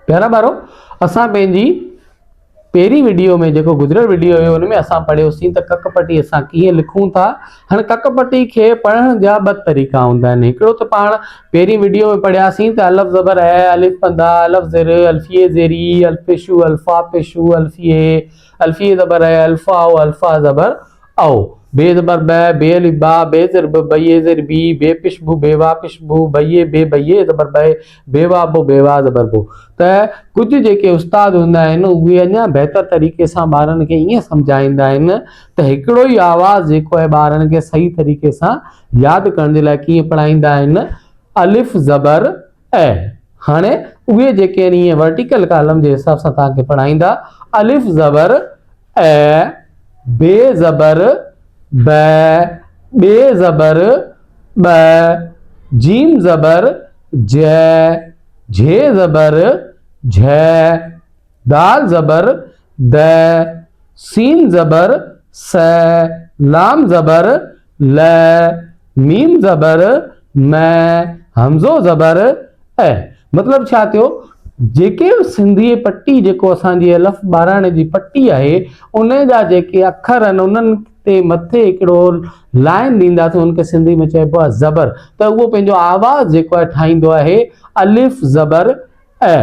प्यारा बारो असां पंहिंजी पहिरीं वीडियो में जेको गुजरियल वीडियो हुयो उनमें असां पढ़ियोसीं त ककपटी असां कीअं लिखूं था। हाणे ककपटी खे पढ़ण जा ॿ तरीक़ा हूंदा आहिनि। हिकिड़ो त पाण पहिरीं वीडियो में पढ़ियासीं त अलफ ज़बर है, अलिफ पंदा, अलफ ज़ेर, अल्फिए ज़ेरी, अल्फेशु, अल्फा पेशु, अल्फिए, अल्फिए ज़बर है, अल्फा ओ, अल्फा ज़बर आओ, बे ज़बर ब, बे अलिफ बा, बे ज़ेर ब, बये ज़ेर बी, बे पिशबू, बेवा पिशबू, बये बे, बये ज़बर बे, बेवा बो, बेवा ज़बर बो। त कुछ जेके उस्ताद हूंदा आहिनि उहे अञा बहितर तरीक़े सां ॿारनि खे ईअं सम्झाईंदा आहिनि त हिकिड़ो ई आवाज़ जेको आहे ॿारनि खे सही तरीक़े सां यादि करण जे लाइ कीअं पढ़ाईंदा आहिनि, अलिफ ज़बर ए। हाणे उहे जेके आहिनि ईअं वर्टिकल कॉलम जे हिसाब सां तव्हांखे पढ़ाईंदा। अलिफ ज़बर ए, बे ज़बर ब, बे ज़बर ब, जीम ज़बर ज, झे ज़बर झ, दाल ज़बर द, सीन ज़बर स, लाम ज़बर ल, मीम ज़बर म, हमज़ो ज़बर ए। मतलब छा थियो, जेके सिंधी पट्टी जेको असांजी अलफ ॿाराणे जी पट्टी आहे उन जा जेके अखर आहिनि उन्हनि ते मथे हिकिड़ो लाइन ॾींदासीं, उनखे सिंधी में चइबो आहे ज़बर। त उहो पंहिंजो आवाज़ जेको आहे ठाहींदो आहे अलिफ ज़बर ए,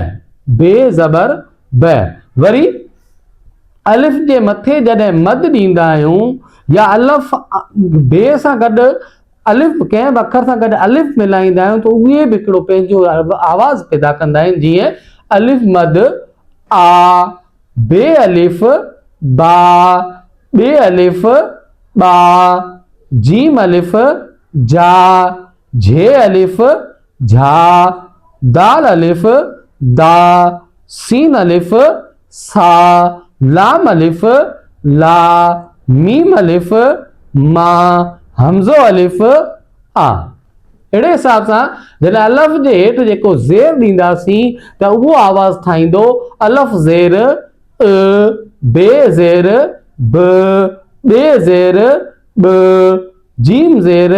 बे ज़बर ब। वरी अलिफ जे मथे जॾहिं मद ॾींदा आहियूं या अलफ बे सां गॾु अलिफ कंहिं बि अखर सां गॾु अलिफ मिलाईंदा आहियूं त उहे बि हिकिड़ो पंहिंजो आवाज़ पैदा कंदा आहिनि। जीअं अलिफ मद आ, बे अलिफ बा, बे अलिफ बा, जीम अलिफ जा, झे अलिफ झा, दाल अलिफ दा, सीन अलिफ सा, लाम अलिफ ला, मीम अलिफ मा, हमज़ो अलिफ आ। अहिड़े हिसाब सां जॾहिं अलफ जे हेठि जेको ज़ेर ॾींदासीं त उहो आवाज़ ठाहींदो अलफ ज़ेर अ, बे ज़ेर ब, बे ज़ेर ब, जीम ज़ेर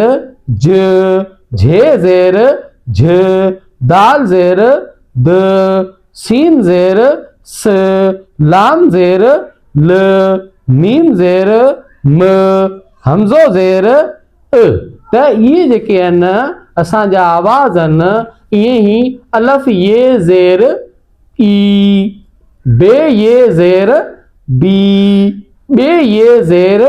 ज, झे ज़ेर झ, दाल ज़ेर द, सीन ज़ेर स, लाम ज़ेर ल, मीम ज़ेर म, हमज़ो ज़ेर अ। त इहे जेके आहिनि असांजा आवाज़ आहिनि ईअं ई अलफ ये ज़ेर ई, बे ये ज़ेर बी, बे ये ज़ेर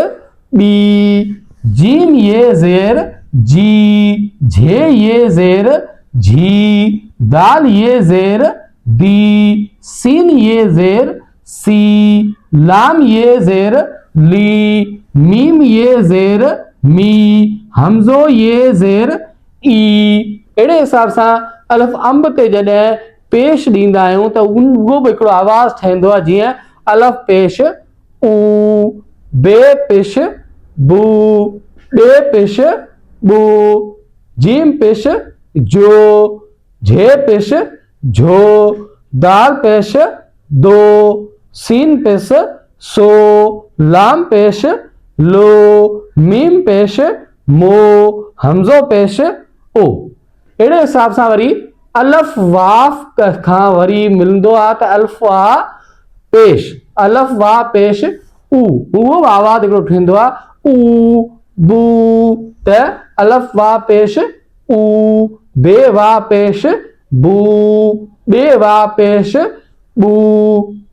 बी, जीम ये ज़ेर जी, झे ये ज़ेर झी, दाल ये ज़ेर दी, सीन ये ज़ेर सी, लाम ये ज़ेर ली, मीम ये ज़ेर मी, हमज़ो ये ज़ेर ई। अहिड़े हिसाब सां अलफ अंब ते जॾहिं पेश ॾींदा आहियूं त उहो बि हिकिड़ो आवाज़ ठहींदो आहे। जीअं अलफ पेश ऊ, बे पेश बू, बे पेश बू, जीम पेश जो, झे पेश झो, दाल पेश दो, सीन पेश सो, लाम पेश लो, मीम पेश मो, हमज़ो पेश ओ। अहिड़े हिसाब सां वरी अलफ वाफ खां वरी मिलंदो आहे त अल्फ वा पेश, अलफ वा पेश ऊ, उहो आवाज़ हिकिड़ो थींदो आहे ऊ बू। त अलफ वा पेश ऊ, बे वा पेश बू, बे वा पेश बू,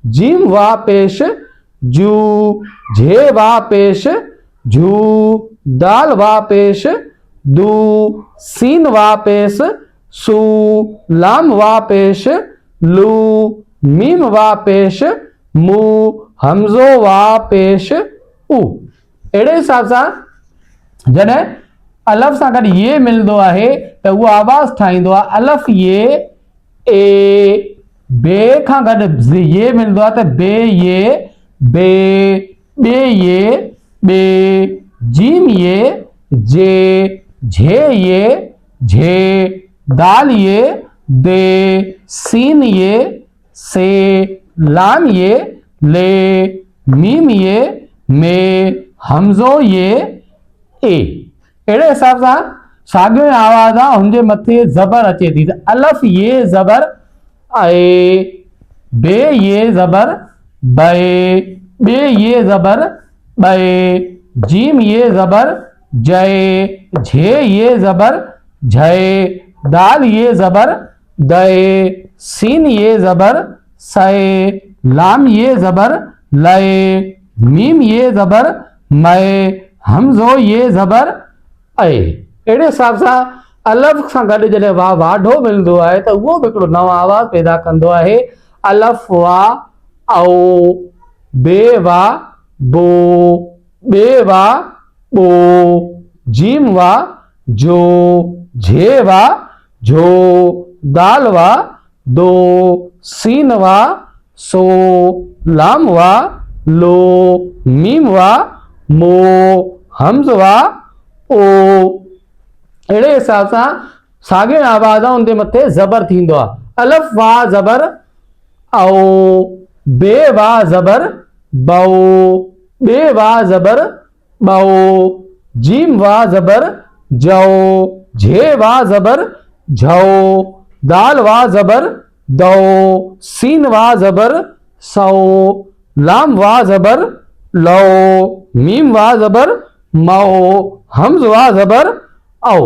जीम वा पेश जू, झे वा पेश झू, दाल वा पेश दू, सीन वा पेश सू, लाम वा पेश लू, मीम वा पेश मू, हमज़ो वा पेश ऊ। अहिड़े हिसाब सां जॾहिं अलफ सां गॾु ये मिलंदो आहे त उहो आवाज़ ठाहींदो आहे अलफ ये ए, बे खां गॾु ये मिलंदो आहे त बे ये बे, बे ये बे, जीम ये जे, झे ये झे, दाल ये दे, सीन ये से, लाम ये ले, मीम ये मे, हमज़ो ये ए। अहिड़े हिसाब सां साॻियो आवाज़ आहे हुनजे मथे ज़बर अचे थी त अलफ ये ज़बर ए, बे ये ज़बर बे, बे ये ज़बर बे, जीम ये ज़बर जय, झे ये ज़बर झय, दाल ये ज़बर दय, सीन ये ज़बर सय, लाम ये ज़बर लय, मीम ये ज़बर मय, हमज़ो ये ज़बर अय। अहिड़े हिसाब सां अलफ़ सां गॾु जॾहिं वाढो मिलंदो आहे त उहो बि हिकिड़ो नओं आवाज़ पैदा कंदो आहे। अलफ़ वा औ, बे वा बो, बे वा बो, जीम वा जो, झे वा झो, दाल वा दो, सीन वा सो, लाम वा लो, मीम वा मो, हमज़ वा ओ। अहिड़े हिसाब सां साॻिए आवाज़ आहे उनजे मथे ज़बर थींदो आहे। अलफ़ वा ज़बर औ, बे वा ज़बर बओ, बे वा ज़बर बओ, जीम वा ज़बर जओ, झे वा ज़बर झओ, दाल वा ज़बर दो, सीन वा ज़बर सौ, लाम वा ज़बर लो, मीम वा ज़बर मओ, हमज़ वा ज़बर औ।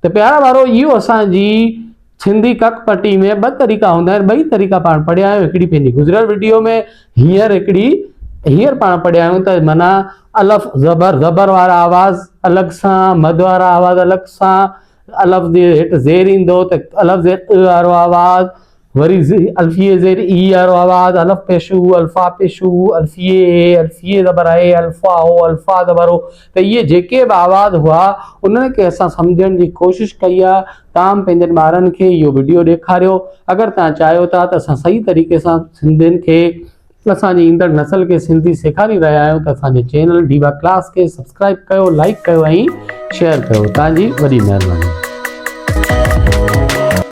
त प्यारा वारो इहो असांजी सिंधी ककपटी में ॿ तरीक़ा हूंदा आहिनि। ॿई तरीक़ा पाण पढ़िया आहियूं। हिकिड़ी पंहिंजी गुज़िरियल वीडियो में, हींअर पाण पढ़िया आहियूं त माना अलफ़ ज़बर वारा आवाज़ अलॻि सां, मद वारा आवाज़ अलॻि सां, अलफ़ जे हेठि ज़ेर ईंदो त अलफ़ ज़ेर वारो आवाज़, वरी अल्फ़िए ज़ेर ई वारो आवाज़, अलफ़ पेशू, अल्फ़ा पेशू, अल्फ़िए, अल्फ़िए ज़बर आहे, अल्फ़ा हो, अल्फ़ा ज़बर हो। त इहे जेके बि आवाज़ हुआ उन्हनि खे असां सम्झण जी कोशिशि कई आहे। तव्हां पंहिंजनि ॿारनि खे इहो वीडियो ॾेखारियो। अगरि तव्हां चाहियो था त असां सही तरीक़े सां सिंधियुनि खे, असांजी ईंदड़ नसल खे सिंधी सेखारे रहिया आहियूं, त असांजे चैनल डीवा क्लास खे सब्सक्राइब कयो, लाइक कयो ऐं शेयर कयो। तव्हांजी वॾी महिरबानी।